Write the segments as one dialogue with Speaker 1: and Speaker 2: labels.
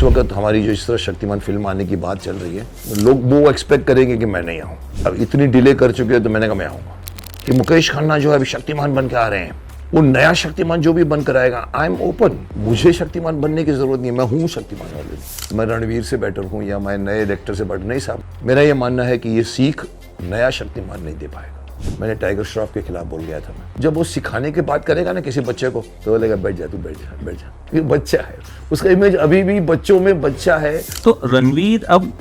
Speaker 1: इस वक्त हमारी जो इस तरह शक्तिमान फिल्म आने की बात चल रही है, लोग वो एक्सपेक्ट करेंगे कि मैं नहीं आऊँ। अब इतनी डिले कर चुके हैं तो मैंने कहा मैं आऊँगा। कि मुकेश खन्ना जो है अभी शक्तिमान बन के आ रहे हैं, वो नया शक्तिमान जो भी बनकर आएगा, आई एम ओपन। मुझे शक्तिमान बनने की जरूरत नहीं है, मैं हूँ शक्तिमान ऑलरेडी। मैं रणवीर से बेटर हूँ या मैं नए डायरेक्टर से बेटर नहीं। साहब, मेरा ये मानना है कि ये सीख नया शक्तिमान नहीं दे पाएगा। मैंने टाइगर श्रॉफ के खिलाफ बोल गया था मैं, जब वो सिखाने की बात करेगा ना किसी बच्चे को, तो बोलेगा बैठ जा, तू बैठ जा, बैठ जा। ये बच्चा है, उसका इमेज अभी भी बच्चों में बच्चा है।
Speaker 2: तो रणवीर अब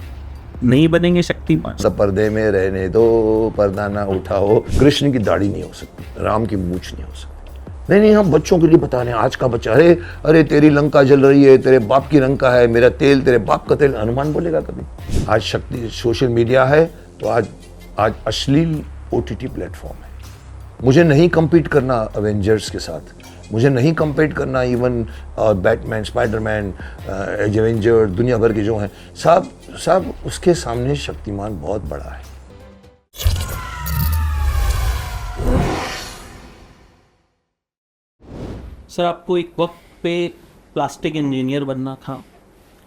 Speaker 2: नहीं बनेंगे शक्तिमान?
Speaker 1: सब पर्दे में रहने दो, पर्दा ना उठाओ। कृष्ण की दाढ़ी नहीं हो सकती, राम की मूंछ नहीं हो सकती। नहीं, हम बच्चों के लिए बता रहे हैं। आज का बच्चा, अरे अरे तेरी लंका जल रही है, तेरे बाप की लंका है, मेरा तेल तेरे बाप का तेल, हनुमान बोलेगा कभी? आज शक्ति सोशल मीडिया है, तो आज अश्लील OTT प्लेटफॉर्म है। मुझे नहीं compete करना अवेंजर्स के साथ, मुझे नहीं compete करना इवन बैटमैन, स्पाइडरमैन, एवेंजर, दुनिया भर के जो हैं, सब उसके सामने शक्तिमान बहुत बड़ा है।
Speaker 2: सर, आपको एक वक्त पे प्लास्टिक इंजीनियर बनना था,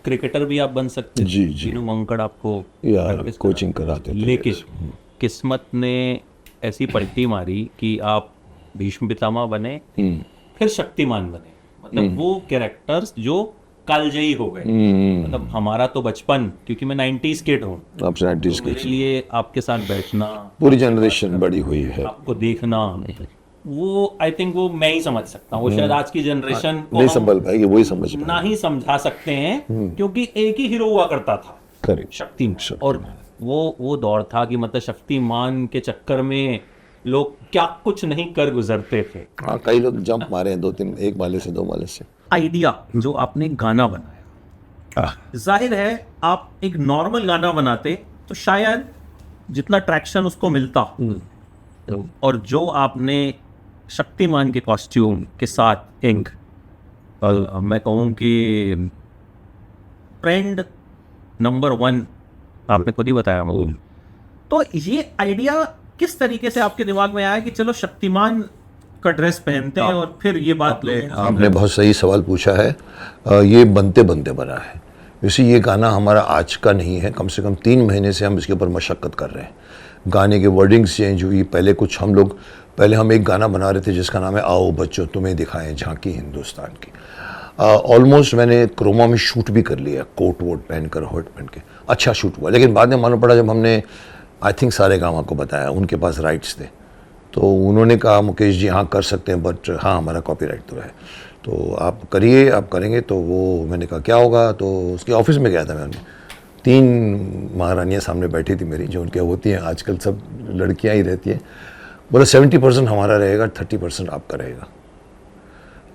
Speaker 2: क्रिकेटर भी आप बन सकते थे।
Speaker 1: जी।
Speaker 2: तीनों मंकड़ आपको
Speaker 1: यार कोचिंग कराते थे,
Speaker 2: लेकिन किस्मत ने ऐसी पलटी मारी कि आप भीष्म पितामह बने, फिर शक्तिमान बने। मतलब वो कैरेक्टर्स जो कालजयी हो गए। मतलब हमारा तो बचपन, क्योंकि मैं 90s किड हूँ,
Speaker 1: आपसे 90s
Speaker 2: तो मेरे लिए आपके साथ बैठना,
Speaker 1: पूरी जनरेशन बड़ी हुई है,
Speaker 2: आपको देखना, वो आई थिंक वो मैं ही समझ सकता हूँ। वो शायद आज की जनरेशन को
Speaker 1: नहीं संभल पाएगी, वही समझ
Speaker 2: ना ही समझा सकते हैं, क्योंकि एक ही हीरो हुआ करता था,
Speaker 1: करेक्ट,
Speaker 2: शक्तिमान। और वो दौर था कि मतलब शक्तिमान के चक्कर में लोग क्या कुछ नहीं कर गुजरते थे।
Speaker 1: हाँ, कई लोग जंप मारे हैं, 2-3, एक माले से 2 माले से।
Speaker 2: आइडिया जो आपने गाना बनाया, जाहिर है आप एक नॉर्मल गाना बनाते तो शायद जितना ट्रैक्शन उसको मिलता, और जो आपने शक्तिमान के कॉस्ट्यूम के साथ एक, मैं कहूँ कि ट्रेंड नंबर 1 आपने खुद ही बताया मुझे। तो ये आइडिया किस तरीके से आपके दिमाग में आया कि चलो शक्तिमान का ड्रेस पहनते हैं और फिर ये बात ले?
Speaker 1: आपने बहुत सही सवाल पूछा है। ये बनते बनते बना है। वैसे ये गाना हमारा आज का नहीं है, कम से कम 3 महीने से हम इसके ऊपर मशक्क़त कर रहे हैं। गाने के वर्डिंग्स चेंज हुई। पहले हम एक गाना बना रहे थे जिसका नाम है आओ बच्चों तुम्हें दिखाएं झांकी हिंदुस्तान की। ऑलमोस्ट मैंने क्रोमा में शूट भी कर लिया, कोट वोट पहनकर, हॉट पहन के, अच्छा शूट हुआ। लेकिन बाद में मालूम पड़ा, जब हमने आई थिंक सारेगामा को बताया, उनके पास राइट्स थे, तो उन्होंने कहा मुकेश जी हाँ कर सकते हैं, बट हाँ हमारा कॉपीराइट तो है, तो आप करिए, आप करेंगे तो वो। मैंने कहा क्या होगा, तो उसके ऑफिस में गया था मैं। 3 महारानियाँ सामने बैठी थी मेरी, जो उनके होती हैं आजकल, सब लड़कियाँ ही रहती हैं। बोला 70% हमारा रहेगा, 30% आपका रहेगा।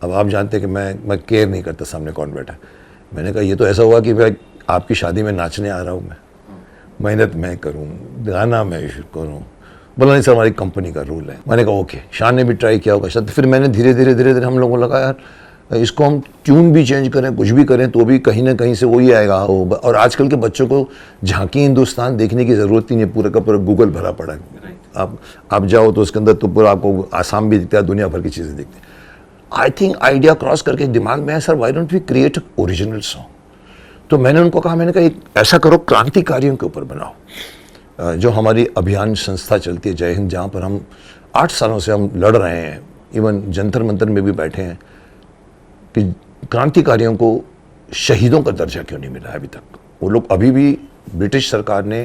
Speaker 1: अब आप जानते हैं कि मैं केयर नहीं करता सामने कौन बैठा। मैंने कहा ये तो ऐसा हुआ कि भाई आपकी शादी में नाचने आ रहा हूँ मैं, मेहनत मैं करूँ, गाना मैं करूँ। बोला नहीं सर, हमारी कंपनी का रूल है। मैंने कहा ओके। शान ने भी ट्राई किया होगा शायद। फिर मैंने धीरे धीरे हम लोगों को लगा यार इसको हम ट्यून भी चेंज करें, कुछ भी करें, तो भी कहीं ना कहीं से वही आएगा। और आजकल के बच्चों को झांकी हिंदुस्तान देखने की ज़रूरत ही नहीं, पूरा का पूरा गूगल भरा पड़ा है। आप जाओ तो उसके अंदर तो पूरा आपको आसाम भी दिखता है, दुनिया भर की चीज़ें दिखती हैं। आई थिंक आइडिया क्रॉस करके दिमाग में है, sir why don't we create original song. तो मैंने उनको कहा, मैंने कहा एक ऐसा करो, क्रांतिकारियों के ऊपर बनाओ। जो हमारी अभियान संस्था चलती है जय हिंद, जहाँ पर हम 8 सालों से हम लड़ रहे हैं, इवन जंतर मंतर में भी बैठे हैं, कि क्रांतिकारियों को शहीदों का दर्जा क्यों नहीं मिला है अभी तक। वो लोग अभी भी, ब्रिटिश सरकार ने,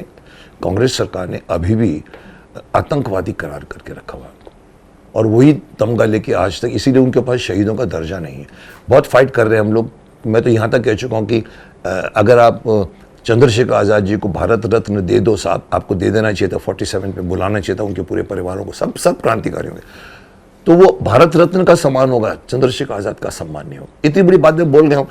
Speaker 1: कांग्रेस सरकार ने अभी भी आतंकवादी करार करके रखा हुआ है, और वही तमगा लेके आज तक, इसीलिए उनके पास शहीदों का दर्जा नहीं है। बहुत फाइट कर रहे हैं हम लोग। मैं तो यहाँ तक कह चुका हूँ कि अगर आप चंद्रशेखर आज़ाद जी को भारत रत्न दे दो साहब, आपको दे देना चाहिए था, 47 पे बुलाना चाहिए था उनके पूरे परिवारों को, सब क्रांतिकारियों के, तो वो भारत रत्न का सम्मान होगा, चंद्रशेखर आज़ाद का सम्मान नहीं होगा। इतनी बड़ी बात मैं बोल गया हूँ।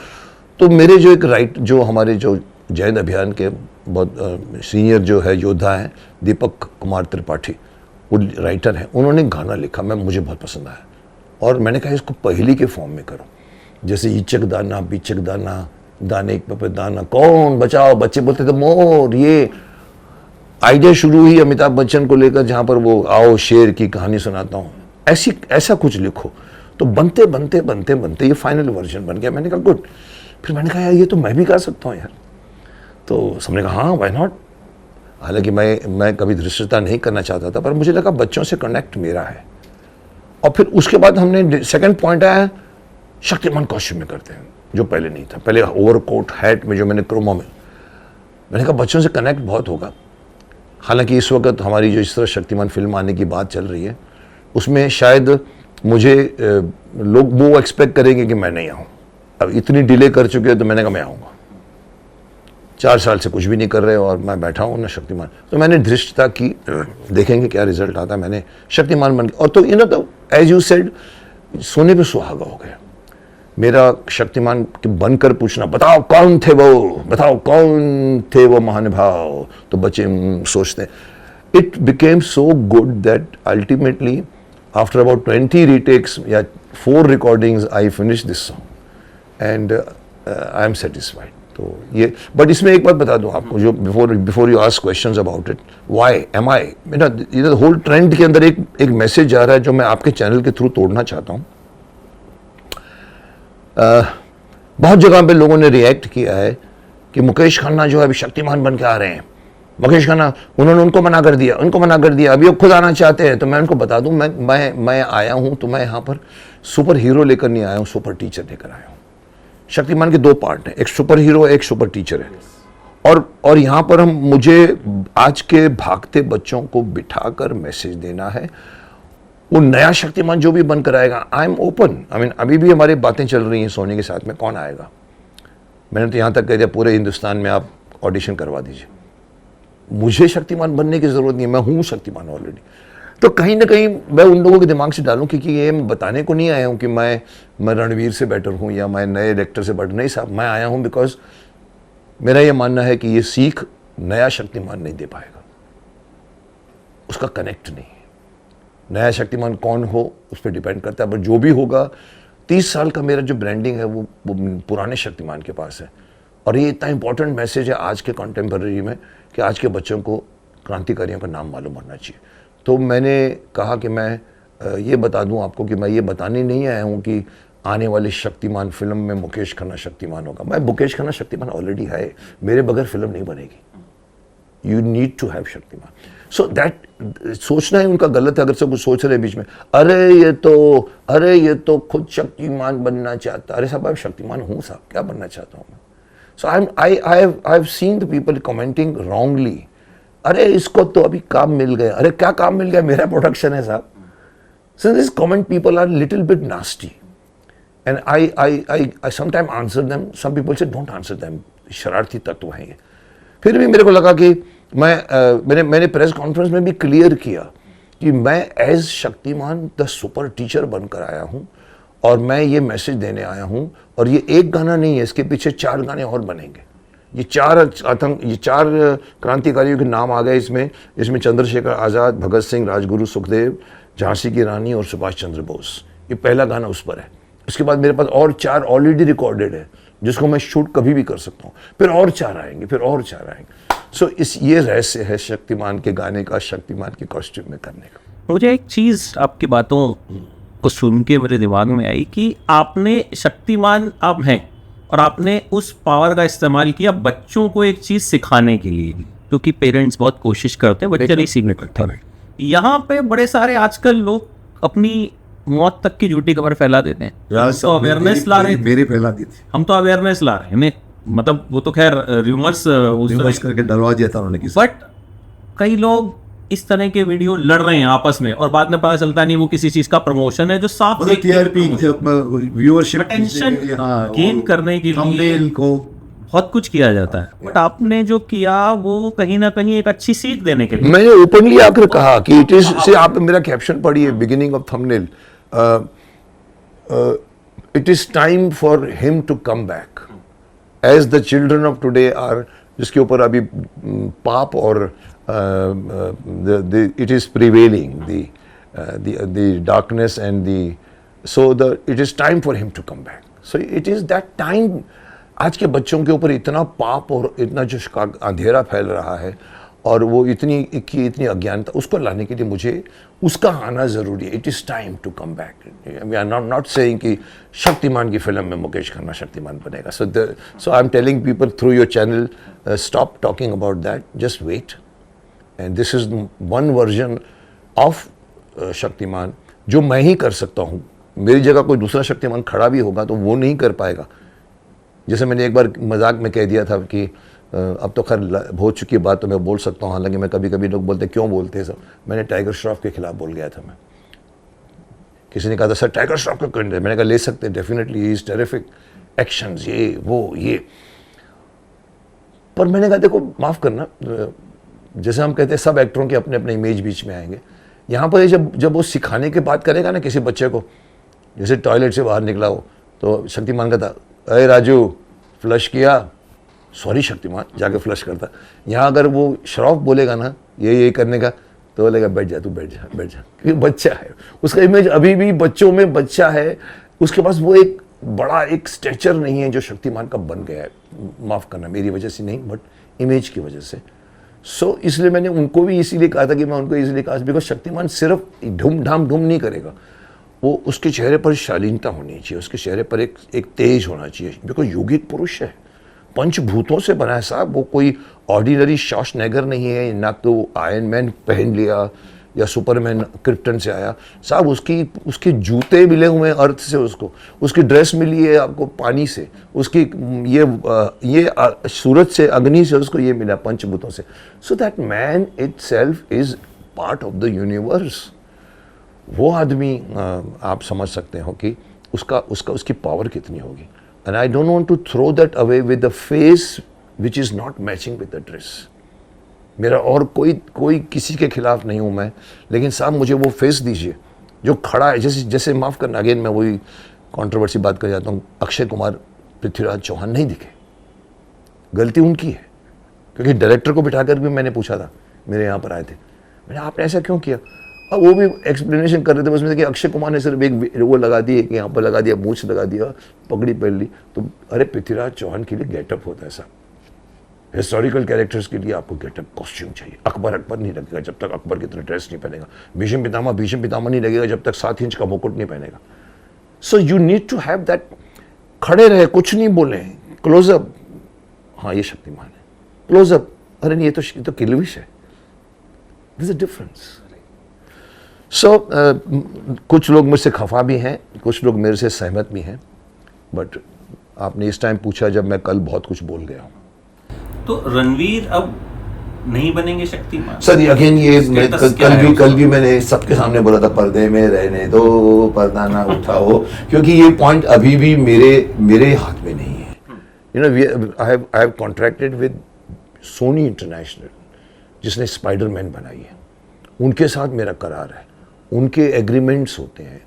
Speaker 1: तो मेरे जो एक राइट, जो हमारे जो जय हिंद अभियान के बहुत सीनियर जो है योद्धा हैं, दीपक कुमार त्रिपाठी, वो राइटर हैं, उन्होंने गाना लिखा, मुझे बहुत पसंद आया। और मैंने कहा इसको पहेली के फॉर्म में करो, जैसे इचक दाना बिचक दाना, दाने पे दाना, कौन बचाओ, बच्चे बोलते थे मोर। ये आइडिया शुरू हुई अमिताभ बच्चन को लेकर, जहाँ पर वो आओ शेर की कहानी सुनाता हूँ, ऐसा कुछ लिखो। तो बनते बनते ये फाइनल वर्जन बन गया। मैंने कहा गुड। फिर मैंने कहा यार ये तो मैं भी कर सकता हूँ यार। तो सबने कहा हाँ व्हाई नॉट। हालांकि मैं कभी धृष्टता नहीं करना चाहता था, पर मुझे लगा बच्चों से कनेक्ट मेरा है। और फिर उसके बाद हमने सेकंड पॉइंट आया शक्तिमान कॉस्ट्यूम में करते हैं, जो पहले नहीं था। पहले ओवरकोट हैट में जो मैंने क्रोमा में, मैंने कहा बच्चों से कनेक्ट बहुत होगा। हालांकि इस वक्त हमारी जो इस तरह शक्तिमान फिल्म आने की बात चल रही है, उसमें शायद मुझे लोग वो एक्सपेक्ट करेंगे कि मैं नहीं आऊँ। अब इतनी डिले कर चुके हैं तो मैंने कहा मैं आऊँगा। 4 साल से कुछ भी नहीं कर रहे और मैं बैठा हूँ ना शक्तिमान। तो मैंने धृष्टता की, देखेंगे क्या रिजल्ट आता है। मैंने शक्तिमान बन गया और तो तो एज यू सेड सोने पे सुहागा हो गया। मेरा शक्तिमान बनकर पूछना बताओ कौन थे वो, बताओ कौन थे वो महानुभाव, तो बच्चे सोचते हैं। It became so good that ultimately after about 20 retakes या 4 recordings I finish this song and I am satisfied. तो ये, बट इसमें एक बात बता दूं आपको, जो before you ask questions about it, why am I, मेरा ये होल ट्रेंड के अंदर एक मैसेज जा रहा है जो मैं आपके चैनल के थ्रू तोड़ना चाहता हूं। बहुत जगह पे लोगों ने रिएक्ट किया है कि मुकेश खन्ना जो है अभी शक्तिमान बन के आ रहे हैं, मुकेश खन्ना उन्होंने उनको मना कर दिया, अभी वो खुद आना चाहते हैं। तो मैं उनको बता दूं मैं आया हूं तो मैं यहाँ पर सुपर हीरो लेकर नहीं आया हूं, सुपर टीचर लेकर आया हूं। शक्तिमान के 2 पार्ट हैं, एक सुपर हीरो एक सुपर टीचर है। और यहाँ पर मुझे आज के भागते बच्चों को बिठाकर मैसेज देना है। वो नया शक्तिमान जो भी बनकर आएगा, I am open. I mean अभी भी हमारी बातें चल रही हैं सोनी के साथ में, कौन आएगा। मैंने तो यहाँ तक कह दिया पूरे हिंदुस्तान में आप ऑडिशन करवा दीजिए, मुझे शक्तिमान बनने की जरूरत नहीं है, मैं हूँ शक्तिमान ऑलरेडी। तो कहीं ना कहीं मैं उन लोगों के दिमाग से डालूं, क्योंकि ये मैं बताने को नहीं आया हूँ कि मैं रणवीर से बेटर हूँ या मैं नए डायरेक्टर से बेटर, नहीं साहब। मैं आया हूँ बिकॉज मेरा ये मानना है कि ये सीख नया शक्तिमान नहीं दे पाएगा, उसका कनेक्ट नहीं है। नया शक्तिमान कौन हो उस पर डिपेंड करता है, बट जो भी होगा 30 साल का मेरा जो ब्रांडिंग है वो पुराने शक्तिमान के पास है। और ये इतना इंपॉर्टेंट मैसेज है आज के कंटेम्पररी में कि आज के बच्चों को क्रांतिकारियों का नाम मालूम होना चाहिए। तो मैंने कहा कि मैं ये बता दूं आपको कि मैं ये बताने नहीं आया हूं कि आने वाली शक्तिमान फिल्म में मुकेश खन्ना शक्तिमान होगा। मैं मुकेश खन्ना शक्तिमान ऑलरेडी है, मेरे बगैर फिल्म नहीं बनेगी। You need to have Shaktimaan. So that सोचना है उनका गलत है। अगर सब कुछ सोच रहे बीच में, अरे ये तो खुद शक्तिमान बनना चाहता। अरे साहब, मैं शक्तिमान हूँ साहब, क्या बनना चाहता हूँ मैं। So I have seen the people commenting wrongly, अरे इसको तो अभी काम मिल गया। अरे क्या काम मिल गया, मेरा प्रोडक्शन है साहब। So this comment people are little bit nasty and I sometime answer them. Some people say don't answer them, शरारती तत्व हैं ये। फिर भी मेरे को लगा कि मैंने प्रेस कॉन्फ्रेंस में भी क्लियर किया कि मैं as Shaktimaan the super teacher बनकर आया हूँ और मैं ये मैसेज देने आया हूँ। और ये एक गाना नहीं है, इसके पीछे 4 गाने और बनेंगे। ये 4 क्रांतिकारियों के नाम आ गए इसमें चंद्रशेखर आज़ाद, भगत सिंह, राजगुरु, सुखदेव, झांसी की रानी और सुभाष चंद्र बोस। ये पहला गाना उस पर है। उसके बाद मेरे पास और 4 ऑलरेडी रिकॉर्डेड है जिसको मैं शूट कभी भी कर सकता हूँ। फिर और 4 आएंगे, फिर और 4 आएंगे। सो ये रहस्य है शक्तिमान के गाने का, शक्तिमान के कॉस्ट्यूम में करने का।
Speaker 2: मुझे एक चीज़ आपकी बातों को सुन के मेरे दिमाग में आई कि आपने शक्तिमान आप हैं और आपने उस पावर का इस्तेमाल किया बच्चों को एक चीज़ सिखाने के लिए, क्योंकि पेरेंट्स बहुत कोशिश करते हैं, बच्चे नहीं सीखने लगते। यहाँ पे बड़े सारे आजकल लोग अपनी मौत तक की झूठी खबर फैला देते हैं। तो अवेयरनेस ला रहे,
Speaker 3: मेरे फैला दी थी,
Speaker 2: हम तो अवेयरनेस ला रहे हैं। हमें मतलब वो तो खैर रूमर्स
Speaker 3: करके डरवा दिया था उन्होंने।
Speaker 2: बट कई लोग इस तरह के वीडियो लड़ रहे हैं आपस में और बाद में पता चलता नहीं वो किसी चीज का प्रमोशन है, जो साफ
Speaker 3: टीआरपी व्यूअरशिप
Speaker 2: अटेंशन गेन करने के लिए
Speaker 3: को
Speaker 2: बहुत कुछ किया जाता है। बट आपने जो किया वो कहीं ना कहीं एक अच्छी सीख देने के लिए।
Speaker 1: मैंने ओपनली आकर कहा कि इट इज से, आप मेरा कैप्शन पढ़िए beginning of thumbnail, it is time for him to come back as the children of today are, जिसके ऊपर अभी पाप और it is prevailing the darkness and it is time for him to come back. So it is that time. आज के बच्चों के ऊपर इतना पाप और इतना जो अंधेरा फैल रहा है और वो इतनी अज्ञानता, उसको लाने के लिए मुझे उसका आना ज़रूरी है. It is time to come back. We are not saying कि शक्तिमान की फिल्म में मुकेश खन्ना शक्तिमान बनेगा. So I am telling people through your channel, stop talking about that, just wait. And this is one version of Shaktimaan जो मैं ही कर सकता हूँ. मेरी जगह कोई दूसरा शक्तिमान खड़ा भी होगा तो वो नहीं कर पाएगा. जैसे मैंने एक बार मजाक में कह दिया था कि अब तो खैर हो चुकी बात तो मैं बोल सकता हूँ, हालांकि मैं कभी कभी लोग बोलते क्यों बोलते हैं सब. मैंने टाइगर श्रॉफ के खिलाफ बोल गया था. मैं किसी ने कहा था सर टाइगर श्रॉफ को क्यों, मैंने कहा ले सकते हैं, definitely he is terrific actions, ये वो ये. पर मैंने कहा देखो माफ़ करना, जैसे हम कहते हैं सब एक्टरों के अपने अपने इमेज बीच में आएंगे. यहाँ पर जब वो सिखाने की बात करेगा ना किसी बच्चे को, जैसे टॉयलेट से बाहर निकला हो तो शक्तिमान कहता अरे राजू फ्लश किया, सॉरी शक्तिमान जाके फ्लश करता. यहाँ अगर वो श्रॉफ बोलेगा ना ये करने का तो बोलेगा बैठ जा, तू बैठ जा क्योंकि बच्चा है. उसका इमेज अभी भी बच्चों में बच्चा है, उसके पास वो एक बड़ा एक स्ट्रेचर नहीं है जो शक्तिमान का बन गया है. माफ़ करना मेरी वजह से नहीं बट इमेज की वजह से. सो इसलिए मैंने उनको भी इसीलिए कहा था कि मैं उनको इसलिए कहा बिकॉज शक्तिमान सिर्फ ढूम नहीं करेगा. वो उसके चेहरे पर शालीनता होनी चाहिए, उसके चेहरे पर एक तेज होना चाहिए, बिकॉज योगिक पुरुष है, पंचभूतों से बना है साहब. वो कोई ऑर्डिनरी शॉर्शनेगर नहीं है, ना तो आयरन मैन पहन लिया या सुपरमैन क्रिप्टन से आया साहब. उसके जूते मिले हुए हैं अर्थ से, उसकी ड्रेस मिली है आपको पानी से, उसकी ये सूरज से, अग्नि से उसको ये मिला पंचभूतों से. So that man itself is part of the universe. वो आदमी आप समझ सकते हो कि उसकी पावर कितनी होगी. And I don't want to throw that away with the face which is not matching with the dress. मेरा और कोई किसी के खिलाफ नहीं हूँ मैं, लेकिन साहब मुझे वो फेस दीजिए जो खड़ा है. जैसे माफ़ करना, अगेन मैं वही कंट्रोवर्सी बात कर जाता हूँ. अक्षय कुमार पृथ्वीराज चौहान नहीं दिखे, गलती उनकी है, क्योंकि डायरेक्टर को बिठाकर भी मैंने पूछा था, मेरे यहाँ पर आए थे, मैंने आपने ऐसा क्यों किया. अब वो भी एक्सप्लेनेशन कर रहे थे उसमें से कि अक्षय कुमार ने सिर्फ एक वो लगा दी कि यहाँ पर लगा दिया, मूछ लगा दिया, पगड़ी पहन ली. तो अरे पृथ्वीराज चौहान के लिए गेटअप होता है साहब. हिस्टोरिकल कैरेक्टर्स के लिए आपको गेटअप कॉस्ट्यूम चाहिए. अकबर नहीं लगेगा जब तक अकबर की तरह ड्रेस नहीं पहनेगा. भीष्म पितामह नहीं लगेगा जब तक 7 इंच का मुकुट नहीं पहनेगा. So you need to have that. खड़े रहे, कुछ नहीं बोले, क्लोजअप, हाँ ये शक्तिमान है, क्लोजअप, अरे नहीं ये तो किलविश है. This is difference. सो कुछ लोग मुझसे खफा भी हैं, कुछ लोग मेरे से सहमत भी हैं, बट आपने इस टाइम पूछा जब मैं कल बहुत कुछ बोल गया हूँ.
Speaker 2: तो रणवीर अब नहीं बनेंगे शक्तिमान?
Speaker 1: सर अगेन ये कल भी मैंने सबके सामने बोला था पर्दे में रहने दो, पर्दा ना उठाओ, क्योंकि ये पॉइंट अभी भी मेरे हाथ में नहीं है. You know I have contracted with Sony international जिसने स्पाइडरमैन बनाई है, उनके साथ मेरा करार है, उनके एग्रीमेंट्स होते हैं.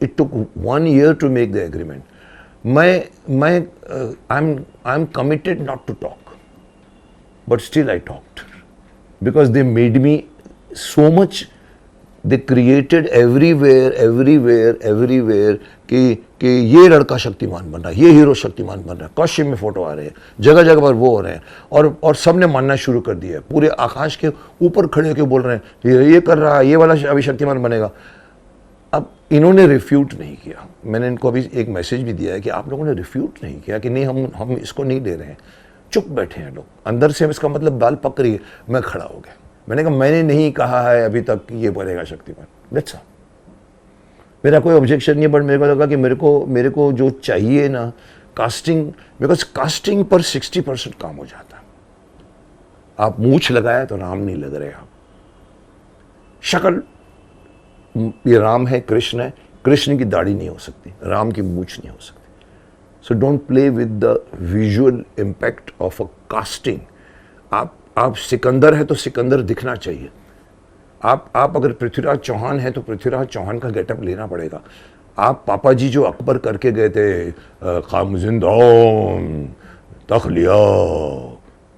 Speaker 1: It took 1 year to make the agreement. I am committed not to talk, but still I talked because they made me so much. They created everywhere कि ये लड़का शक्तिमान बन रहा है, ये हीरो शक्तिमान बन रहा है, कॉस्ट्यूम में फोटो आ रहे हैं, जगह जगह पर वो हो रहे हैं, और सबने मानना शुरू कर दिया है. पूरे आकाश के ऊपर खड़े होकर बोल रहे हैं ये कर रहा है, ये वाला अभी शक्तिमान बनेगा. अब इन्होंने रिफ्यूट नहीं किया. मैंने इनको अभी एक मैसेज भी दिया है कि आप लोगों ने रिफ्यूट नहीं किया कि नहीं हम इसको नहीं ले रहे हैं. चुप बैठे हैं लोग, अंदर से इसका मतलब दाल पक रही है. मैं खड़ा हो गया, मैंने कहा मैंने नहीं कहा है अभी तक कि ये बनेगा शक्तिमान. That's all. मेरा कोई ऑब्जेक्शन नहीं है, बट मेरे को लगा कि मेरे को जो चाहिए ना कास्टिंग, बिकॉज कास्टिंग पर 60% काम हो जाता है. आप मूछ लगाया तो राम नहीं लग रहे. आप शक्ल, ये राम है, कृष्ण है, कृष्ण की दाढ़ी नहीं हो सकती, राम की मूछ नहीं हो सकती. So don't play with the visual impact of a casting. आप सिकंदर है तो सिकंदर दिखना चाहिए. आप अगर पृथ्वीराज चौहान है तो पृथ्वीराज चौहान का गेटअप लेना पड़ेगा. आप पापा जी जो अकबर करके गए थे, खाम जिंदान तख लिया,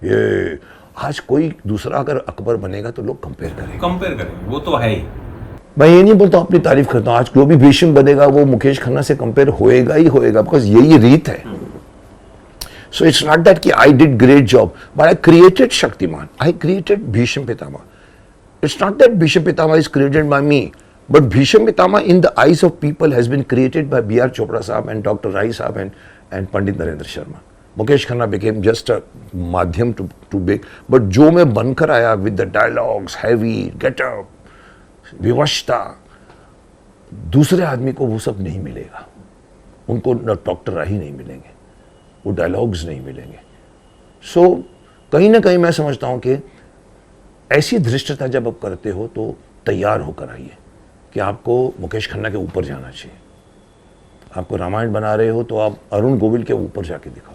Speaker 1: ये आज कोई दूसरा अगर अकबर बनेगा तो लोग कंपेयर करेंगे.
Speaker 2: वो तो है ही.
Speaker 1: मैं ये नहीं बोलता हूँ, अपनी तारीफ करता हूँ. आज जो भी भीष्म बनेगा वो मुकेश खन्ना से कंपेयर होएगा ही होएगा, बिकॉज यही रीत है. So it's not that ki I did great job, but I created Shaktiman. I created Bhisham Pitama. It's not that Bhisham Pitama is created by me, but Bhisham Pitama in the eyes of people has been created by B.R. Chopra Saab and Dr. Rai Saab and Pandit Narendra Sharma. Mukesh Khanna became just a madhyam to big, but जो मैं बनकर आया with the dialogues, heavy, get up, विवशता, दूसरे आदमी को वो सब नहीं मिलेगा. उनको न डॉक्टर राही नहीं मिलेंगे, वो डायलॉग्स नहीं मिलेंगे. सो कहीं ना कहीं मैं समझता हूँ कि ऐसी धृष्टता जब आप करते हो तो तैयार होकर आइए कि आपको मुकेश खन्ना के ऊपर जाना चाहिए. आपको रामायण बना रहे हो तो आप अरुण गोविल के ऊपर जाके दिखाओ.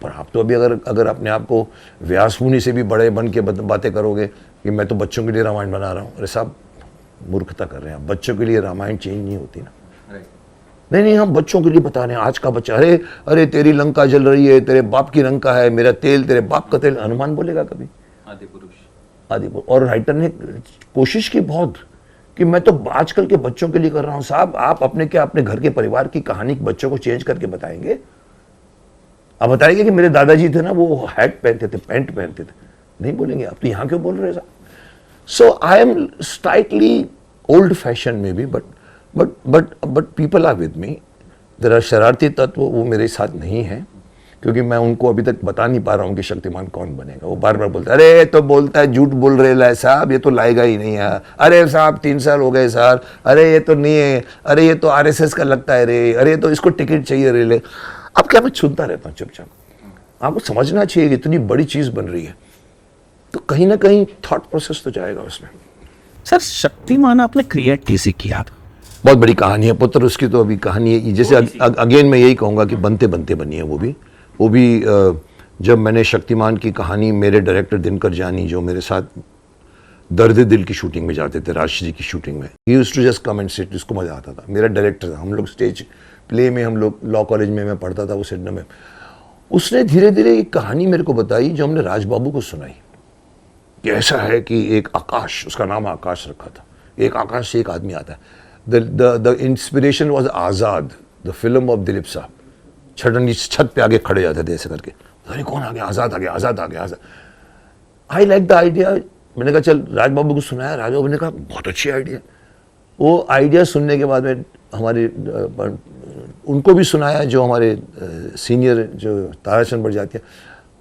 Speaker 1: पर आप तो अभी अगर अपने आप को व्यास मुनि से भी बड़े बन के बातें करोगे कि मैं तो बच्चों के लिए रामायण बना रहा हूँ, अरे साहब मूर्खता कर रहे हैं. बच्चों के लिए रामायण चेंज नहीं होती ना. नहीं, हम बच्चों के लिए बता रहे हैं. आज का बच्चा अरे तेरी लंका जल रही है, तेरे बाप की लंका है, मेरा तेल तेरे बाप का तेल. हनुमान बोलेगा कभी? आदि पुरुष. और राइटर ने कोशिश की बहुत कि मैं तो आजकल के बच्चों के लिए कर रहा हूं. साहब आप अपने घर के परिवार की कहानी बच्चों को चेंज करके बताएंगे? आप बताएंगे कि मेरे दादाजी थे ना, वो हैट पहनते थे, पैंट पहनते थे? नहीं बोलेंगे. आप तो यहां क्यों बोल रहे हैं साहब? So I am slightly old fashion में भी, but people are with me. जरा शरारती तत्व वो मेरे साथ नहीं है, क्योंकि मैं उनको अभी तक बता नहीं पा रहा हूँ कि शक्तिमान कौन बनेगा. वो बार बार बोलता है अरे तो बोलता है, झूठ बोल रहे है साहब, ये तो लाएगा ही नहीं है. अरे साहब 3 साल हो गए सर, अरे ये तो नहीं है, अरे ये तो RSS का लगता है रे, अरे ये तो इसको टिकट चाहिए रे ले. अब क्या मैं सुनता रहता हूँ चुपचाप. आपको समझना चाहिए कि इतनी बड़ी चीज़ बन रही है तो कहीं ना कहीं थॉट प्रोसेस तो जाएगा उसमें.
Speaker 2: सर शक्तिमान आपने क्रिएट कैसे किया था?
Speaker 1: बहुत बड़ी कहानी है पुत्र, उसकी तो अभी कहानी है. जैसे अगेन मैं यही कहूँगा कि बनते बनते बनी है वो भी जब मैंने शक्तिमान की कहानी, मेरे डायरेक्टर दिनकर जानी जो मेरे साथ दर्द दिल की शूटिंग में जाते थे, राशि जी की शूटिंग में, he used to just come and sit. उसको मज़ा आता था. मेरा डायरेक्टर था. हम लोग स्टेज प्ले में, हम लोग लॉ कॉलेज में मैं पढ़ता था वो सिडनी में. उसने धीरे धीरे एक कहानी मेरे को बताई जो हमने राजबाबू को सुनाई कि ऐसा है कि एक आकाश, उसका नाम आकाश रखा था, एक आकाश से एक आदमी आता है. The inspiration was Azad, the film of Dilip साहब. सडनली छत पे आगे खड़े जाते थे ऐसे करके, अरे कौन आ गया? आज़ाद आ गया, आज़ाद आ गया, आज़ाद. I like the idea. मैंने कहा चल राजबाबू को सुनाया. राजबाबू ने कहा बहुत अच्छी आइडिया. वो आइडिया सुनने के बाद में हमारे उनको भी सुनाया, जो हमारे सीनियर जो ताराचंद बड़जात्या,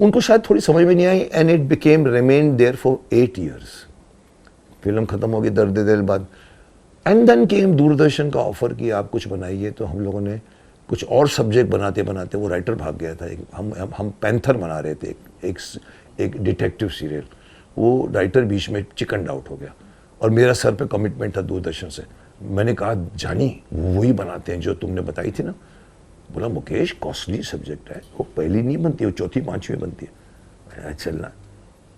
Speaker 1: उनको शायद थोड़ी समझ में नहीं आई. And it became remain there for 8 years. Film खत्म हो गई दर्द दिल बाद. एंड देन केम दूरदर्शन का ऑफर कि आप कुछ बनाइए. तो हम लोगों ने कुछ और सब्जेक्ट बनाते बनाते वो राइटर भाग गया था. हम पैंथर बना रहे थे, एक डिटेक्टिव सीरियल. वो राइटर बीच में चिकन आउट हो गया और मेरा सर पे कमिटमेंट था दूरदर्शन से. मैंने कहा जानी वही बनाते हैं जो तुमने बताई थी ना. बोला मुकेश कॉस्टली सब्जेक्ट है, वो पहली नहीं बनती, वो चौथी पांचवी बनती है. चलना,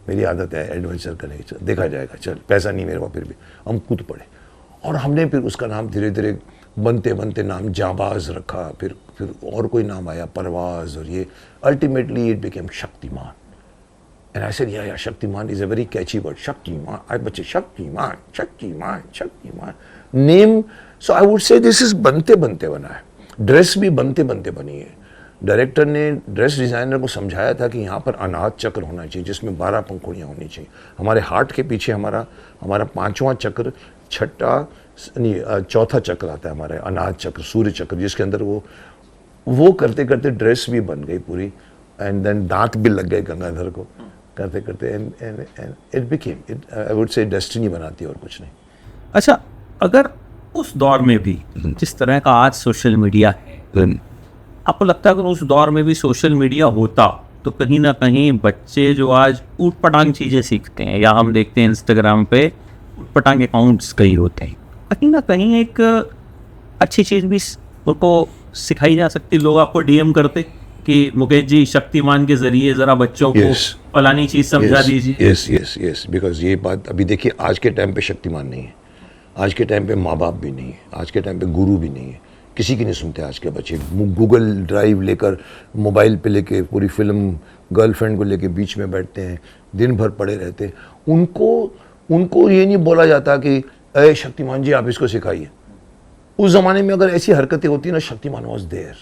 Speaker 1: मेरी आदत है एडवेंचर करने की, देखा जाएगा, चल. पैसा नहीं मेरे पास, फिर भी हम कूद पड़े. और हमने फिर उसका नाम धीरे धीरे बनते बनते नाम जाबाज रखा. फिर और कोई नाम आया, परवाज, और ये ultimately it became Shaktimaan. And I said yeah Shaktimaan is a very catchy word. Shaktimaan, I बच्चे Shaktimaan Shaktimaan Shaktimaan name. So I would say this is बनते बनते बना है. ड्रेस भी बनते बनते बनी है. डायरेक्टर ने ड्रेस डिज़ाइनर को समझाया था कि यहाँ पर अनाहत चक्र होना चाहिए जिसमें 12 पंखुड़ियाँ होनी चाहिए. हमारे हार्ट के पीछे हमारा 5वां चक्र, चौथा चक्र आता है हमारे अनाहत चक्र, सूर्य चक्र, जिसके अंदर वो करते करते ड्रेस भी बन गई पूरी. एंड देन दांत भी लग गए गंगाधर को करते करते. And it became, it I would से डेस्टिनी बनाती है और कुछ नहीं.
Speaker 2: अच्छा, अगर उस दौर में भी जिस तरह का आज सोशल मीडिया है, आपको लगता है अगर उस दौर में भी सोशल मीडिया होता तो कहीं ना कहीं बच्चे जो आज ऊट पटांग चीज़ें सीखते हैं, या हम देखते हैं इंस्टाग्राम पे ऊट पटांग अकाउंट्स कई होते हैं, कहीं ना कहीं एक अच्छी चीज़ भी उनको सिखाई जा सकती. लोग आपको DM करते कि मुकेश जी शक्तिमान के जरिए ज़रा बच्चों को फलानी चीज़ समझा दीजिए.
Speaker 1: यस, बिकॉज ये बात अभी देखिए, आज के टाइम पे शक्तिमान नहीं है, आज के टाइम पे माँ बाप भी नहीं है, आज के टाइम पे गुरु भी नहीं है. किसी की नहीं सुनते आज के बच्चे. गूगल ड्राइव लेकर, मोबाइल पे लेके, पूरी फिल्म गर्लफ्रेंड को लेके बीच में बैठते हैं, दिन भर पड़े रहते हैं. उनको ये नहीं बोला जाता कि अरे शक्तिमान जी आप इसको सिखाइए. उस ज़माने में अगर ऐसी हरकतें होती ना, शक्तिमान वॉज देयर.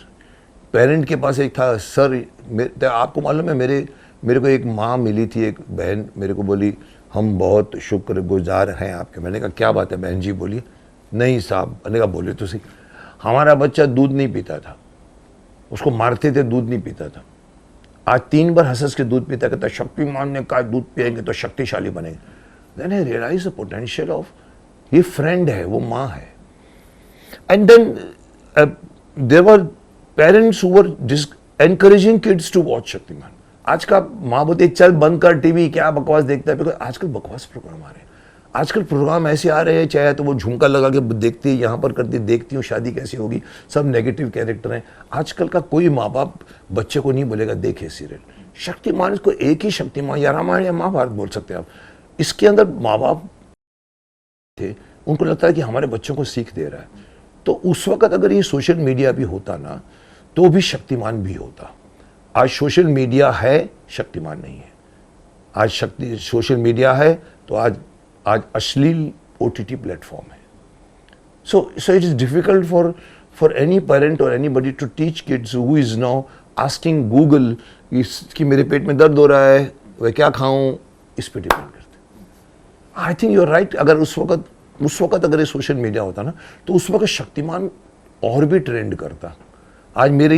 Speaker 1: पेरेंट के पास एक था सर, तो आपको मालूम है मेरे को एक माँ मिली थी, एक बहन मेरे को बोली हम बहुत शुक्रगुजार हैं आपके। मैंने कहा क्या बात है बहन जी, बोलिए। नहीं साहब, मैंने कहा बोले तो सही, हमारा बच्चा दूध नहीं पीता था, उसको मारते थे, दूध नहीं पीता था। आज 3 बार हंस के दूध पीता, कहता शक्तिमान ने कहा दूध पिएंगे तो शक्तिशाली बनेंगे। Then I realise the potential of, ये फ्रेंड है, वो माँ है। And then there were parents who were encouraging kids to watch Shaktimaan. आज का माँ बोलती चल बंद कर टीवी, क्या बकवास देखता है, बिकॉज आजकल बकवास प्रोग्राम आ रहे हैं। आजकल प्रोग्राम ऐसे आ रहे हैं, चाहे तो वो झुमका लगा के देखती है, यहाँ पर करती, देखती हूँ शादी कैसी होगी, सब नेगेटिव कैरेक्टर हैं। आजकल का कोई माँ बाप बच्चे को नहीं बोलेगा देखे सीरियल शक्तिमान, इसको एक ही शक्तिमान या रामायण या महाभारत बोल सकते हैं आप। इसके अंदर माँ बाप थे, उनको लगता है कि हमारे बच्चों को सीख दे रहा है। तो उस वक्त अगर ये सोशल मीडिया भी होता ना, तो भी शक्तिमान भी होता। आज सोशल मीडिया है, शक्तिमान नहीं है। आज सोशल मीडिया है तो आज अश्लील OTT प्लेटफॉर्म है। So it is difficult for any parent और anybody to teach kids who is now asking Google कि मेरे पेट में दर्द हो रहा है, वह क्या खाऊं, इस पे डिपेंड करते। I think you are right. अगर उस वक्त अगर ये सोशल मीडिया होता ना, तो उस वक्त शक्तिमान और भी ट्रेंड करता। आज मेरे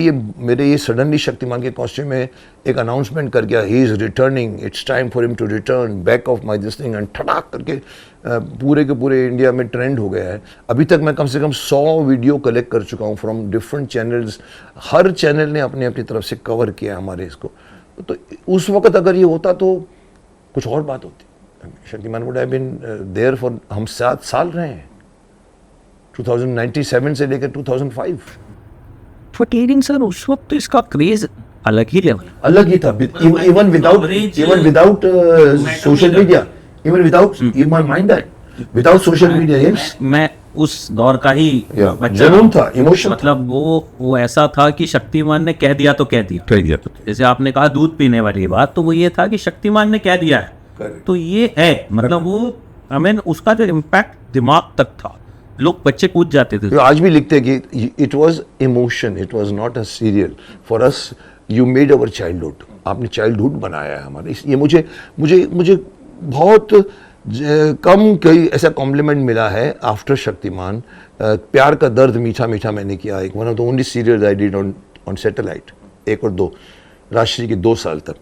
Speaker 1: ये सडनली शक्तिमान के कॉस्ट्यूम में एक अनाउंसमेंट कर गया, he is returning, it's time for him to return back of my this thing, and ठटाक करके पूरे के पूरे इंडिया में ट्रेंड हो गया है। अभी तक मैं कम से कम 100 वीडियो कलेक्ट कर चुका हूँ from different channels. Her channel ने अपनी तरफ से कवर किया हमारे इसको। तो उस वक्त अगर ये होता तो कुछ और बात होती। Shaktimaan would have been there for, हम 7 साल रहे हैं, 2097 से लेकर 2005।
Speaker 2: फटेरिंग सर, उस वक्त तो इसका क्रेज अलग ही लेवल,
Speaker 1: अलग ही था। Even without social media, even without, you my mind that, without social media, yes,
Speaker 2: मैं उस दौर का ही बच्चा
Speaker 1: जुनून था, इमोशन।
Speaker 2: मतलब वो ऐसा था कि शक्तिमान ने कह दिया तो कह दिया। जैसे आपने कहा दूध पीने वाली बात, तो वो ये था कि शक्तिमान ने कह दिया है तो ये है, मतलब वो आई मीन उसका जो इम्पैक्ट दिमाग तक था, लोग बच्चे कूद जाते थे।
Speaker 1: तो आज भी लिखते हैं कि it was emotion, it was not a serial for us, you made our childhood. आपने चाइल्डहुड बनाया है हमारे। ये मुझे बहुत कम कोई ऐसा कॉम्प्लीमेंट मिला है आफ्टर शक्तिमान। प्यार का दर्द मीठा मीठा मैंने किया, एक one of the only serials I did on satellite, 1 और 2, राजश्री की 2 साल तक।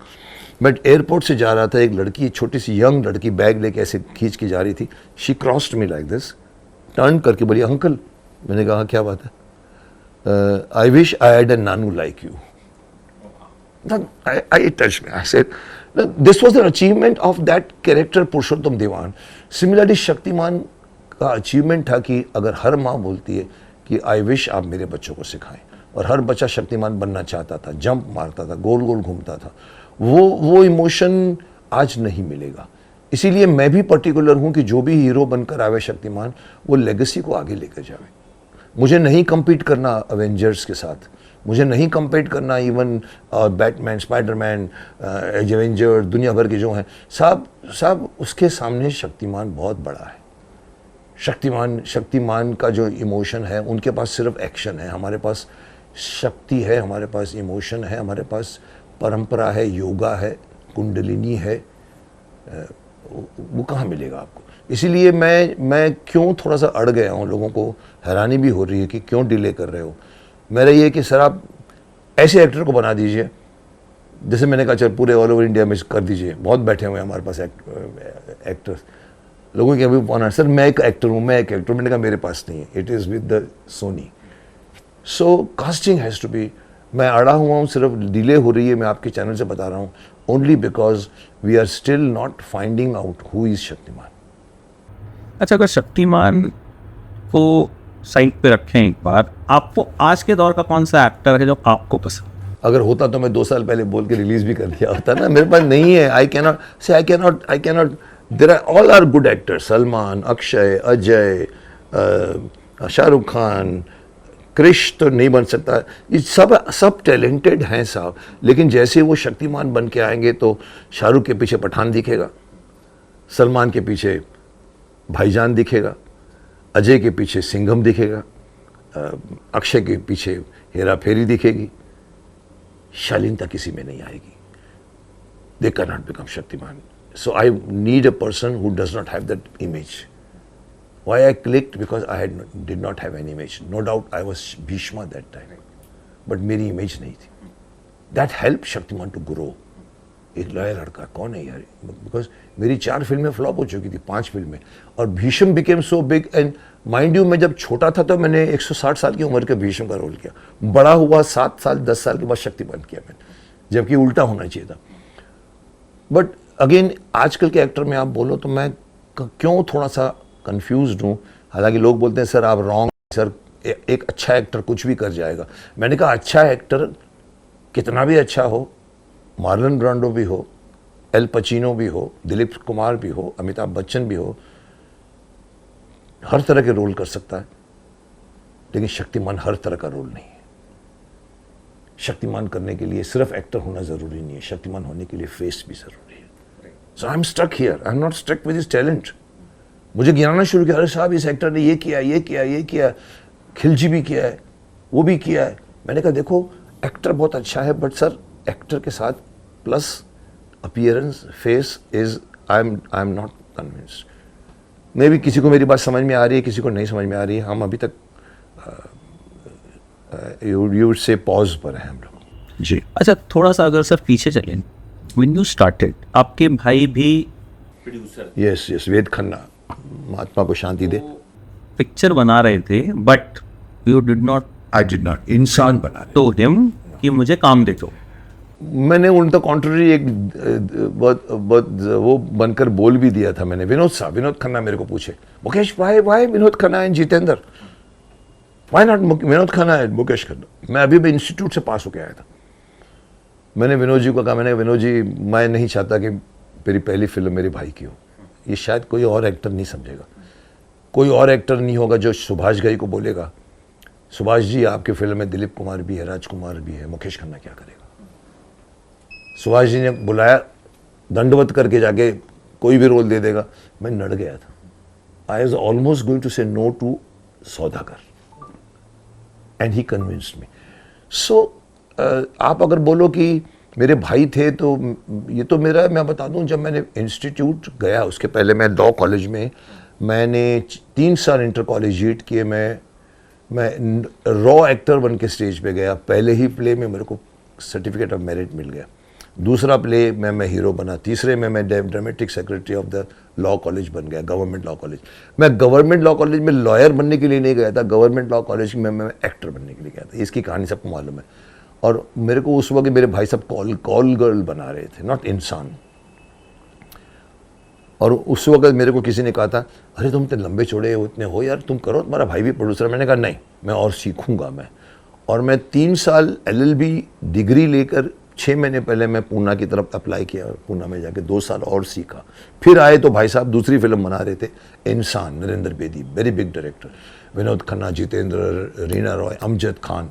Speaker 1: मैं एयरपोर्ट से जा रहा था, एक लड़की, छोटी सी यंग लड़की बैग लेके ऐसे खींच के जा रही थी। She crossed me like this, turn करके बोली अंकल। मैंने कहा क्या बात है? I wish I had a Nanu like you. I touched me. I said, this was an achievement of that character Purushottam Dewan. Similarly, Shaktimaan का अचीवमेंट था कि अगर हर माँ बोलती है कि आई विश आप मेरे बच्चों को सिखाएं, और हर बच्चा शक्तिमान बनना चाहता था, जंप मारता था, गोल गोल घूमता था, वो इमोशन आज नहीं मिलेगा। इसीलिए मैं भी पर्टिकुलर हूँ कि जो भी हीरो बनकर आवे शक्तिमान, वो लेगेसी को आगे लेकर जावे। मुझे नहीं compete करना अवेंजर्स के साथ, मुझे नहीं compete करना इवन बैटमैन, स्पाइडरमैन, एवेंजर, दुनिया भर के जो हैं सब उसके सामने शक्तिमान बहुत बड़ा है। शक्तिमान का जो इमोशन है, उनके पास सिर्फ एक्शन है, हमारे पास शक्ति है, हमारे पास इमोशन है, हमारे पास परंपरा है, योगा है, कुंडलिनी है। वो कहाँ मिलेगा आपको? इसीलिए मैं क्यों थोड़ा सा अड़ गया हूँ, लोगों को हैरानी भी हो रही है कि क्यों डिले कर रहे हो। मेरा ये कि सर आप ऐसे एक्टर को बना दीजिए, जैसे मैंने कहा चल पूरे ऑल ओवर इंडिया में कर दीजिए, बहुत बैठे हुए हैं हमारे पास एक्टर्स। लोगों की अभी फोन सर मैं एक एक्टर हूँ, मैंने कहा मेरे पास नहीं है, it is with the Sony. So casting has to be, मैं अड़ा हुआ हूँ, सिर्फ डिले हो रही है, मैं आपके चैनल से बता रहा हूँ, only because we are still not finding out who is Shaktimaan.
Speaker 2: अच्छा, अगर शक्तिमान को साइड पे रखें एक बार, आपको आज के दौर का कौन सा एक्टर है जो आपको पसंद?
Speaker 1: अगर होता तो मैं 2 साल पहले बोल के रिलीज भी कर दिया होता ना, मेरे पास नहीं है। I cannot there are all are good actors, Salman, Akshay, Ajay, Shahrukh Khan, Krrish तो नहीं बन सकता, ये सब टैलेंटेड हैं साहब। लेकिन जैसे वो शक्तिमान बन के आएंगे तो शाहरुख के पीछे पठान दिखेगा, सलमान के पीछे भाईजान दिखेगा, अजय के पीछे सिंघम दिखेगा, अक्षय के पीछे हेरा फेरी दिखेगी, शालीनता किसी में नहीं आएगी. They cannot become Shaktiman. So I need a person who does not have that image. Why I clicked? Because I did not have an image. No doubt I was Bhishma that time. But मेरी image नहीं थी. That helped Shaktiman to grow. एक नया लड़का कौन है यार? Because मेरी 4 फिल्में फ्लॉप हो चुकी थी, 5 फिल्में, और Bhishma became so big. And mind you, मैं जब छोटा था तो मैंने 160 साल की उम्र के भीष्म का रोल किया. बड़ा हुआ 7 साल 10 साल के बाद शक्तिमान किया मैंने, जबकि उल्टा होना चाहिए था. बट अगेन आजकल के एक्टर में आप बोलो तो मैं क्यों थोड़ा सा कंफ्यूज्ड हूँ. हालांकि लोग बोलते हैं सर आप रॉन्ग, सर एक अच्छा एक्टर कुछ भी कर जाएगा. मैंने कहा अच्छा एक्टर कितना भी अच्छा हो, मार्लन ब्रांडो भी हो, एल पचीनो भी हो, दिलीप कुमार भी हो, अमिताभ बच्चन भी हो, हर तरह के रोल कर सकता है. लेकिन शक्तिमान हर तरह का रोल नहीं है. शक्तिमान करने के लिए सिर्फ एक्टर होना जरूरी नहीं है, शक्तिमान होने के लिए फेस भी जरूरी है. So I am stuck here, I am not stuck with his talent. मुझे गिनाना शुरू किया, अरे साहब इस एक्टर ने ये किया, ये किया, ये किया, खिलजी भी किया है, वो भी किया है. मैंने कहा देखो एक्टर बहुत अच्छा है, बट सर एक्टर के साथ plus appearance, face is, I am not convinced. मे भी किसी को मेरी बात समझ में आ रही है, किसी को नहीं समझ में आ रही है. हम अभी तक यू वुड से पॉज पर हैं हम लोग.
Speaker 2: जी. अच्छा, थोड़ा सा अगर सर पीछे चलें, व्हेन यू स्टार्टेड, आपके भाई भी प्रोड्यूसर,
Speaker 1: यस, वेद खन्ना, महात्मा को शांति दे,
Speaker 2: पिक्चर बना रहे थे, but you did not,
Speaker 3: I did not, इंसान बना रहे.
Speaker 2: टोल्ड हिम कि मुझे काम दे दो.
Speaker 1: मैंने उनका कॉन्ट्ररी एक बहुत वो बनकर बोल भी दिया था मैंने. विनोद खन्ना मेरे को पूछे, मुकेश भाई Vinod Khanna and Jitendra, why not Vinod Khanna and Mukesh Khanna. मैं अभी भी इंस्टीट्यूट से पास होकर आया था. मैंने विनोद जी को कहा, मैंने विनोद जी मैं नहीं चाहता कि मेरी पहली फिल्म मेरे भाई की हो. ये शायद कोई और एक्टर नहीं समझेगा, कोई और एक्टर नहीं होगा जो सुभाष घई को बोलेगा सुभाष जी आपकी फिल्म में दिलीप कुमार भी है, राजकुमार भी है, मुकेश खन्ना क्या करेगा. सुभाष जी ने बुलाया, दंडवत करके जाके कोई भी रोल दे देगा. मैं नड़ गया था. I was almost going to say no to Saudagar and he convinced me. So आप अगर बोलो कि मेरे भाई थे तो ये तो मेरा, मैं बता दूं, जब मैंने इंस्टीट्यूट गया उसके पहले मैं लॉ कॉलेज में मैंने 3 साल इंटर कॉलेजिएट किए. मैं रॉ एक्टर बन के स्टेज पे गया. पहले ही प्ले में मेरे को सर्टिफिकेट ऑफ मेरिट मिल गया. दूसरा प्ले में मैं हीरो बना. तीसरे में मैं dramatic secretary of the law college बन गया, गवर्नमेंट लॉ कॉलेज. मैं गवर्नमेम लॉ कॉलेज में लॉयर बनने के लिए नहीं गया था, गवर्नमेंट लॉ कॉलेज में मैं एक्टर बनने के लिए गया था. इसकी कहानी सबको मालूम है. और मेरे को उस वक्त मेरे भाई साहब कॉल गर्ल बना रहे थे, नॉट इंसान. और उस वक्त मेरे को किसी ने कहा था, अरे तुम इतने लंबे चौड़े हो, इतने हो यार, तुम करो, तुम्हारा भाई भी प्रोड्यूसर. मैंने कहा नहीं, मैं और सीखूंगा मैं. और मैं 3 साल LLB डिग्री लेकर 6 महीने पहले मैं पूना की तरफ अप्लाई किया. पूना में जाके 2 साल और सीखा. फिर आए तो भाई साहब दूसरी फिल्म बना रहे थे, इंसान, Narendra Bedi, very big director, Vinod Khanna, Jitendra, Reena Roy, Amjad Khan.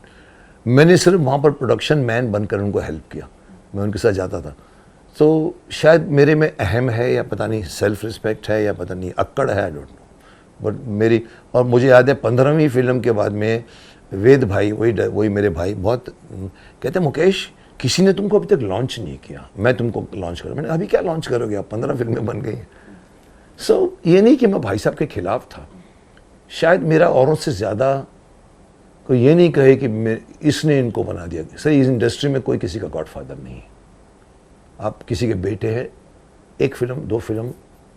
Speaker 1: मैंने सिर्फ वहाँ पर प्रोडक्शन मैन बनकर उनको हेल्प किया. मैं उनके साथ जाता था. तो शायद मेरे में अहम है या पता नहीं, सेल्फ रिस्पेक्ट है या पता नहीं, अक्कड़ है, आई डोंट नो. बट मेरी, और मुझे याद है 15वीं फिल्म के बाद में वेद भाई, वही मेरे भाई, बहुत कहते मुकेश किसी ने तुमको अभी तक लॉन्च नहीं किया, मैं तुमको लॉन्च करूँ. मैंने अभी क्या लॉन्च करोगे आप, 15 फिल्में बन गई हैं. सो ये नहीं कि मैं भाई साहब के खिलाफ था. शायद मेरा औरों से ज़्यादा कोई ये नहीं कहे कि इसने इनको बना दिया. सर इस इंडस्ट्री में कोई किसी का गॉडफादर नहीं है. आप किसी के बेटे हैं, 1 फिल्म, 2 फिल्म,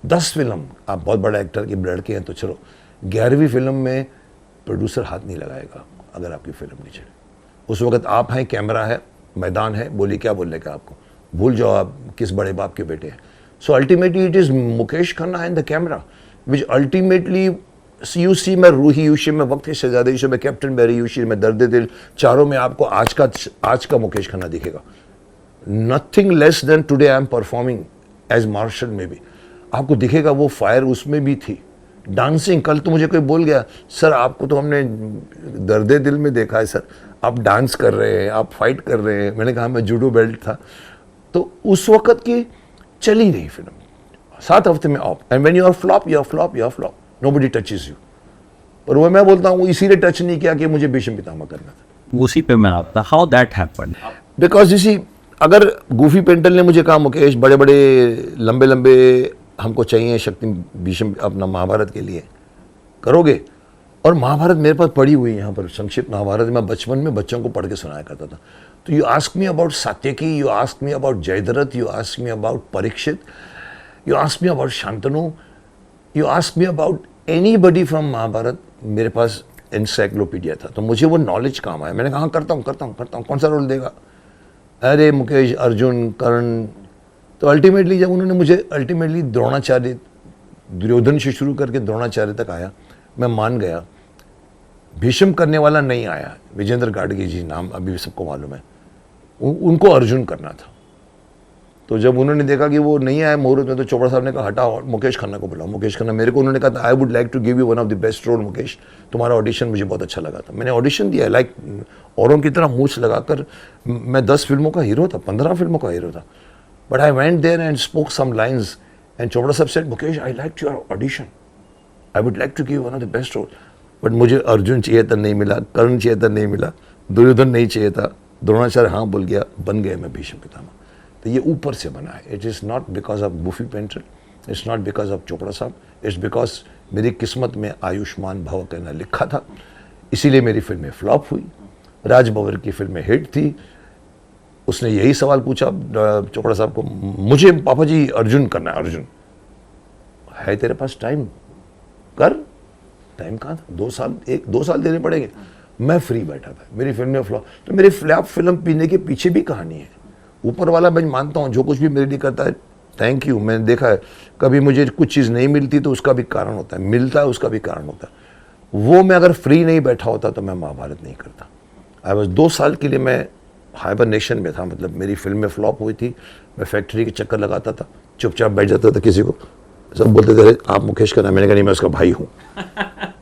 Speaker 1: 10 फिल्म, आप बहुत बड़ा एक्टर के लड़के हैं तो चलो, 11वीं फिल्म में प्रोड्यूसर हाथ नहीं लगाएगा अगर आपकी फिल्म नहीं चले. उस वक्त आप हैं, कैमरा है, मैदान है, बोलिए क्या बोलने का आपको, भूल जाओ आप किस बड़े बाप के बेटे हैं. So ultimately it is Mukesh Khanna and the camera which ultimately you see. मैं रूही यूशी में, वक्त के शहजादे यूशी में, कैप्टन बैरी यूशी में, दर्द दिल, चारों में आपको आज का मुकेश खन्ना दिखेगा. Nothing less than today I am performing as Marshal में भी आपको दिखेगा वो फायर उसमें भी थी. डांसिंग, कल तो मुझे कोई बोल गया, सर आपको तो हमने दर्द दिल में देखा है सर, आप डांस कर रहे हैं, आप फाइट कर रहे हैं. मैंने कहा मैं जूडो बेल्ट था. तो उस वक्त की चली रही फिल्म, 7 हफ्ते में off. And when you are flop, you are flop, you are flop, nobody touches you. और वो मैं बोलता हूँ इसीलिए टच नहीं किया कि मुझे भीष्म पितामह करना था.
Speaker 2: उसी पे मैं आता, हाउ दैट हैपेंड.
Speaker 1: बिकॉज इसी अगर गूफी पेंटर ने मुझे कहा मुकेश बड़े बड़े लंबे लंबे हमको चाहिए शक्ति भीष्म अपना महाभारत के लिए, करोगे? और महाभारत मेरे पास पढ़ी हुई है यहाँ पर, संक्षिप्त महाभारत मैं बचपन में बच्चों को पढ़ के सुनाया करता था. तो you ask me about Satyaki, you ask me about Jayadrath, you ask me about Parikshit, you ask me about Shantanu, you ask me about anybody from Mahabharat. मेरे पास एनसाइक्लोपीडिया था, तो मुझे वो नॉलेज काम आया. मैंने कहा हाँ करता हूँ, कौन सा रोल देगा? अरे मुकेश, अर्जुन, कर्ण. तो अल्टीमेटली जब उन्होंने मुझे द्रोणाचार्य, दुर्योधन से शुरू करके द्रोणाचार्य तक आया, मैं मान गया. भीष्म करने वाला नहीं आया, विजेंद्र गाडगे जी नाम अभी भी सबको मालूम है, उनको अर्जुन करना था. तो जब उन्होंने देखा कि वो नहीं आया मुहूर्त में, तो चोपड़ा साहब ने कहा हटाओ, मुकेश खन्ना को बुलाओ. मुकेश खन्ना मेरे को उन्होंने कहा I would like to give you one of the best role Mukesh, तुम्हारा ऑडिशन मुझे बहुत अच्छा लगा था. मैंने ऑडिशन दिया, लाइक औरों की तरह मूछ लगाकर. मैं 10 फिल्मों का हीरो था, 15 फिल्मों का हीरो था. But I went there and spoke some lines and Chopra साहब said Mukesh I like your audition, I would like to give one of the best role. But मुझे अर्जुन चाहिए था, नहीं मिला. कर्ण चाहिए था, नहीं मिला. दुर्योधन नहीं चाहिए था. द्रोणाचार्य हाँ बोल गया, बन गए मैं भीष्म पितामह. तो ये ऊपर से बना है. It is not because of Goofy painter, it's not because of Chopra साहब, इट्स बिकॉज मेरी किस्मत में आयुष्मान भव कहना लिखा था. इसीलिए मेरी फिल्में फ्लॉप हुई. राज बब्बर की फिल्में हिट थी. उसने यही सवाल पूछा चोपड़ा साहब को, मुझे पापा जी अर्जुन करना है. अर्जुन है तेरे पास टाइम, कर. टाइम कहाँ था? 2 साल देने पड़ेंगे. मैं फ्री बैठा था, मेरी फिल्में फ्लॉप. तो मेरी फ्लॉप फिल्म पीने के पीछे भी कहानी है. ऊपर वाला मैं मानता हूँ जो कुछ भी मेरे लिए करता है, थैंक यू. मैंने देखा है कभी मुझे कुछ चीज़ नहीं मिलती तो उसका भी कारण होता है, मिलता है उसका भी कारण होता है. वो मैं अगर फ्री नहीं बैठा होता तो मैं महाभारत नहीं करता. आई वॉज 2 साल के लिए मैं हाइबरनेशन में था. मतलब मेरी फिल्में फ्लॉप हुई थी, मैं फैक्ट्री के चक्कर लगाता था, चुपचाप बैठ जाता था. किसी को सब बोलते थे आप मुकेश का नाम, मैंने कहा नहीं मैं उसका भाई हूँ.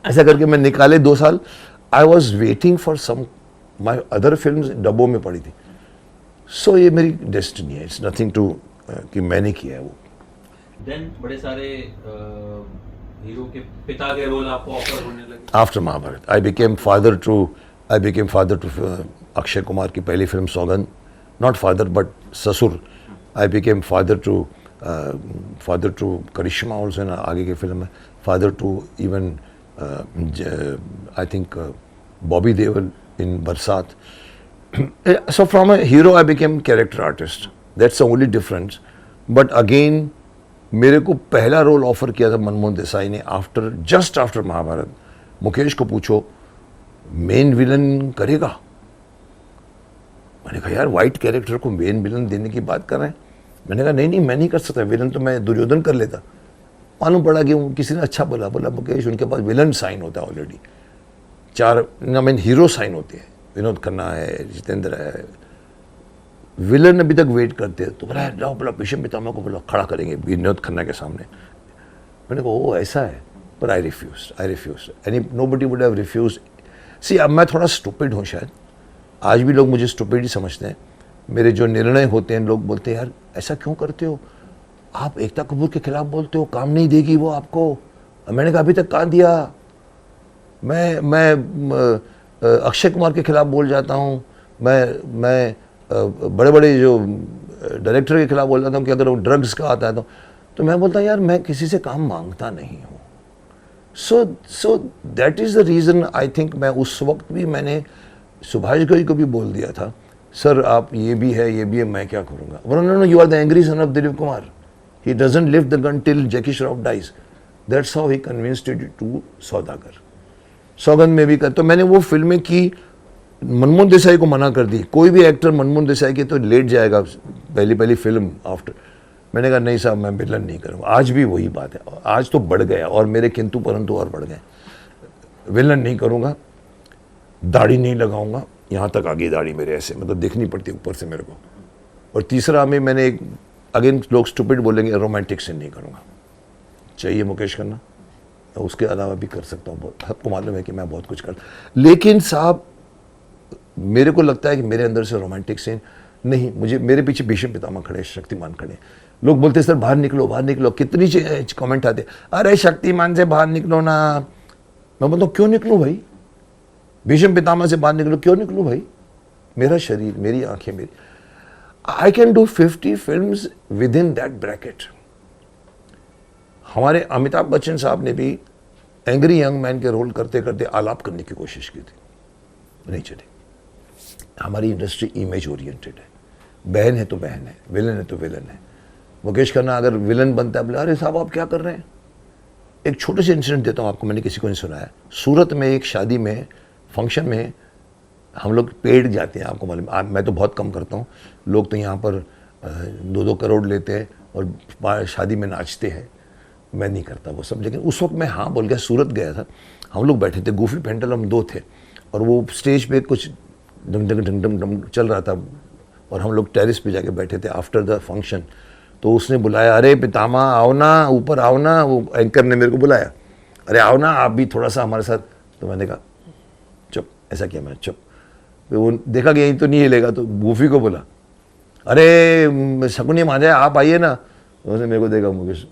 Speaker 1: ऐसा करके मैं निकाले 2 साल. I was waiting for some, my other film डब्बों में पड़ी थी. सो ये मेरी डेस्टिनी है. इट्स नथिंग टू कि मैंने किया है वो.
Speaker 2: देन बड़े सारे हीरो के पिता के रोल आपको ऑफर होने लगे.
Speaker 1: After Mahabharat I became father to Akshay Kumar की पहली film Saugandh. Not father but ससुर. I became father to Karisma also in आगे की फिल्म है. Father to even I think Bobby Deol in Barsaat. So from a hero I became character artist. That's the only difference. But again मेरे को पहला role offer किया था मनमोहन देसाई ने जस्ट आफ्टर महाभारत. मुकेश को पूछो मेन विलन करेगा? मैंने कहा यार वाइट कैरेक्टर को मेन विलन देने की बात कर रहे हैं. मैंने कहा नहीं मैं नहीं कर सकता, विलन तो मैं दुर्योधन कर लेता. मालूम पड़ा कि किसी ने अच्छा बोला मुकेश उनके पास विलन साइन होता है ऑलरेडी. 4 हीरो साइन होते हैं. विनोद खन्ना है, जितेंद्र है, विलन अभी तक वेट करते हैं. तो बोला भीष्म पितामह को बोला खड़ा करेंगे विनोद खन्ना के सामने. मैंने कहा ओ ऐसा है. पर I refuse. Any nobody would have refuse. See अब मैं थोड़ा स्टूपिड हूँ शायद. आज भी लोग मुझे स्टूपिड ही समझते हैं. मेरे जो निर्णय होते हैं लोग बोलते हैं यार ऐसा क्यों करते हो, आप एकता कपूर के खिलाफ बोलते हो, काम नहीं देगी वो आपको. मैंने कहा अभी तक कहाँ दिया. मैं अक्षय कुमार के खिलाफ बोल जाता हूँ. मैं बड़े बड़े जो डायरेक्टर के खिलाफ बोल जाता हूँ कि अगर वो ड्रग्स का आता है तो मैं बोलता यार मैं किसी से काम मांगता नहीं हूँ. So that is the reason I think. मैं उस वक्त भी मैंने सुभाष घई को भी बोल दिया था सर आप ये भी है मैं क्या करूँगा. No you are the angry son of Dilip Kumar. He doesn't lift the gun till Jackie Shroff dies. That's how he convinced it to Saudagar. Saugandh में भी कर. तो मैंने वो फिल्में की, मनमोहन देसाई को मना कर दी. कोई भी एक्टर मनमोहन देसाई के तो लेट जाएगा पहली फिल्म आफ्टर. मैंने कहा नहीं साहब मैं विलन नहीं करूँगा. आज भी वही बात है. आज तो बढ़ गया और मेरे किंतु परंतु और बढ़ गए. विलन नहीं करूँगा, दाढ़ी नहीं लगाऊंगा, यहाँ तक आगे दाढ़ी मेरे ऐसे मतलब देखनी पड़ती है ऊपर से मेरे को. और तीसरा में मैंने एक अगेन लोग स्टूपिड बोलेंगे रोमांटिक सीन नहीं करूँगा. चाहिए मुकेश खन्ना, उसके अलावा भी कर सकता हूँ. बहुत सबको मालूम है कि मैं बहुत कुछ कर. लेकिन साहब मेरे को लगता है कि मेरे अंदर से रोमांटिक सीन नहीं. मुझे मेरे पीछे भीष्म पितामह खड़े, शक्तिमान खड़े. लोग बोलते सर बाहर निकलो. कितनी कमेंट आते अरे शक्तिमान से बाहर निकलो ना. मैं बोलता हूँ क्यों निकलूँ भाई, भीष्म पितामह से बाहर निकलो, क्यों निकलूँ भाई. मेरा शरीर, मेरी आंखें, मेरी, I can do 50 films with in that bracket. हमारे अमिताभ बच्चन साहब ने भी एंग्री यंग मैन के रोल करते करते आलाप करने की कोशिश की थी, नहीं चली। हमारी इंडस्ट्री इमेज ओरिएंटेड है, बहन है तो बहन है, विलन है तो विलन है। मुकेश खन्ना अगर विलन बनता है, बोले अरे साहब आप क्या कर रहे हैं। एक छोटे से इंसिडेंट देता हूँ आपको, मैंने किसी को नहीं सुनाया। सूरत में एक शादी में, फंक्शन में हम लोग पेड जाते हैं, आपको मालूम, मैं तो बहुत कम करता हूँ, लोग तो यहाँ पर 2-2 करोड़ लेते हैं और शादी में नाचते हैं, मैं नहीं करता वो सब। लेकिन उस वक्त मैं हाँ बोल गया, सूरत गया था, हम लोग बैठे थे, गूफी पेंटल हम 2 थे, और वो स्टेज पे कुछ डंग डंग डंग डंग डंग चल रहा था, और हम लोग टेरिस पे जाके बैठे थे आफ्टर द फंक्शन। तो उसने बुलाया, अरे पितामा आओ ना, ऊपर आओ ना, वो एंकर ने मेरे को बुलाया, अरे आओ ना आप भी थोड़ा सा हमारे साथ। तो मैंने कहा चुप, ऐसा किया मैं, चुप। वो देखा कि यही तो नहीं हिलेगा, तो गूफी को बोला, अरे शकुनी मांझा आप आइए ना। उसने मेरे को देखा, मुकेश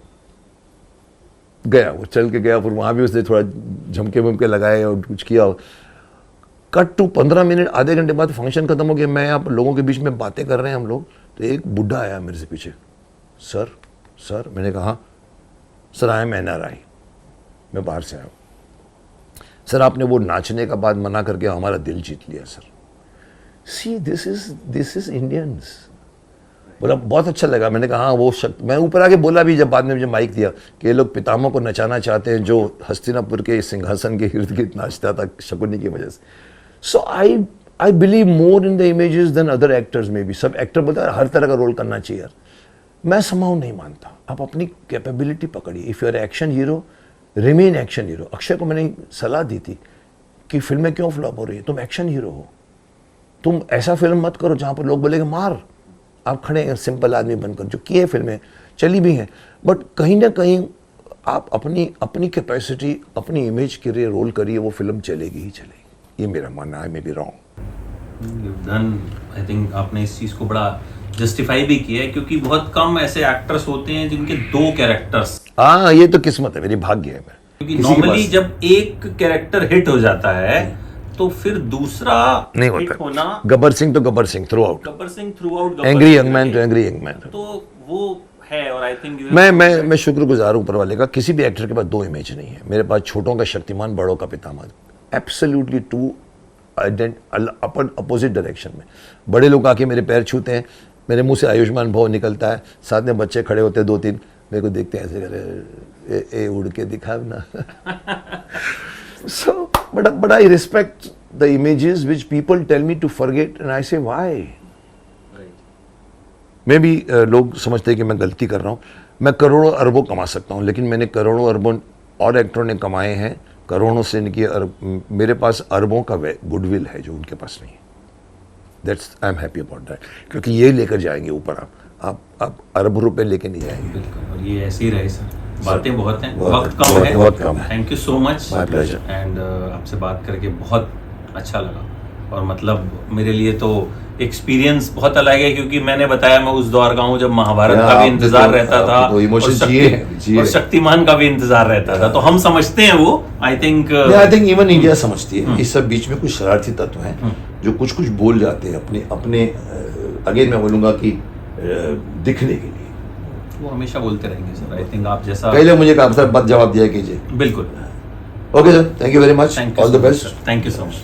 Speaker 1: गया, वो चल के गया, फिर वहाँ भी उसने थोड़ा झमके वमके लगाए और कुछ किया। कट टू 15 मिनट, आधे घंटे बाद फंक्शन खत्म हो गया, मैं यहाँ पर लोगों के बीच में बातें कर रहे हैं हम लोग, तो एक बुढ़ा आया मेरे से पीछे, सर सर। मैंने कहा सर आई एम NRI, मैं बाहर से आया हूँ। सर आपने वो नाचने का बाद मना करके हमारा दिल जीत लिया sir. See this is Indians. बोला बहुत अच्छा लगा। मैंने कहा हाँ वो शक्ति, मैं ऊपर आके बोला भी जब बाद में मुझे माइक दिया कि ये लोग पितामह को नचाना चाहते हैं जो हस्तिनापुर के सिंहासन के इर्द गिर्द नाचता था शकुनी की वजह से। So I believe more in the images than other actors में भी। सब एक्टर बोलते हैं हर तरह का रोल करना चाहिए यार, मैं समाव नहीं मानता। आप अपनी कैपेबिलिटी पकड़िए। If you are action hero, remain action hero. Akshay को मैंने सलाह दी थी कि फिल्में क्यों फ्लॉप हो रही है, तुम एक्शन हीरो हो, तुम ऐसा फिल्म मत करो जहाँ पर लोग बोलेंगे मार। आप खड़े हैं सिंपल आदमी बनकर, जो किए फिल्में चली भी हैं, बट कहीं ना कहीं आप अपनी कैपेसिटी, अपनी इमेज के लिए रोल करिए, वो फिल्म चलेगी ही चलेगी। ये मेरा मानना है, may be wrong.
Speaker 2: I think आपने इस चीज़ को बड़ा जस्टिफाई भी किया है, क्योंकि बहुत कम ऐसे एक्टर्स होते हैं जिनके 2 कैरेक्टर्स।
Speaker 1: हाँ ये तो किस्मत है, मेरी भाग्य है। मैं
Speaker 2: क्योंकि नॉर्मली जब एक कैरेक्टर हिट हो जाता है तो फिर दूसरा
Speaker 1: नहीं
Speaker 2: हिट
Speaker 1: होता।
Speaker 2: होना,
Speaker 1: गब्बर सिंह तो Gabbar Singh through out,
Speaker 2: Gabbar Singh through out,
Speaker 1: angry young man तो एंग्री यंग मैन।
Speaker 2: तो वो है। और आई थिंक
Speaker 1: मैं शुक्रगुजार हूँ ऊपर वाले का। किसी भी एक्टर के पास 2 इमेज नहीं है। मेरे पास छोटों का शक्तिमान, बड़ों का पितामह, एब्सोल्युटली 2 अपोजिट डायरेक्शन में। बड़े लोग आके मेरे पैर छूते हैं, मेरे मुंह से आयुष्मान भव निकलता है, साथ में बच्चे खड़े होते हैं 2-3, मेरे को देखते हैं ऐसे करे, ए उड़ के दिखा ना। So, but I respect the images which people tell me to forget, and I say why? मैं भी लोग समझते हैं कि मैं गलती कर रहा हूँ। मैं करोड़ों अरबों कमा सकता हूँ, लेकिन मैंने करोड़ों अरबों और एक्टरों ने कमाए हैं, करोड़ों से इनकी मेरे पास अरबों का गुडविल है जो उनके पास नहीं है। That's I am happy about that, क्योंकि ये लेकर जाएंगे ऊपर। आप अरब रुपए लेके नहीं जाएंगे।
Speaker 2: बिल्कुल, और ये ऐसे ही रहे सर। बातें बहुत हैं,
Speaker 1: बहुत
Speaker 2: वक्त कम है।
Speaker 1: बहुत कम है।
Speaker 2: Thank you so much,
Speaker 1: my pleasure.
Speaker 2: And आपसे बात करके बहुत अच्छा लगा। और मतलब मेरे लिए तो एक्सपीरियंस बहुत अलग है, क्योंकि मैंने बताया मैं उस दौर का हूँ जब महाभारत का भी इंतजार रहता था और शक्तिमान का भी इंतजार रहता था, तो हम समझते हैं वो। आई थिंक
Speaker 1: इवन इंडिया समझती है। इस सब बीच में कुछ शरारती तत्व हैं जो कुछ बोल जाते हैं अपने अगेन मैं बोलूंगा कि दिखने के लिए।
Speaker 2: वो हमेशा बोलते रहेंगे सर। आई थिंक आप जैसा
Speaker 1: पहले मुझे कहा था बद जवाब दिया कीजिए।
Speaker 2: बिल्कुल।
Speaker 1: Okay sir, thank you very much,
Speaker 2: thank you,
Speaker 1: all the best.
Speaker 2: Thank you so much.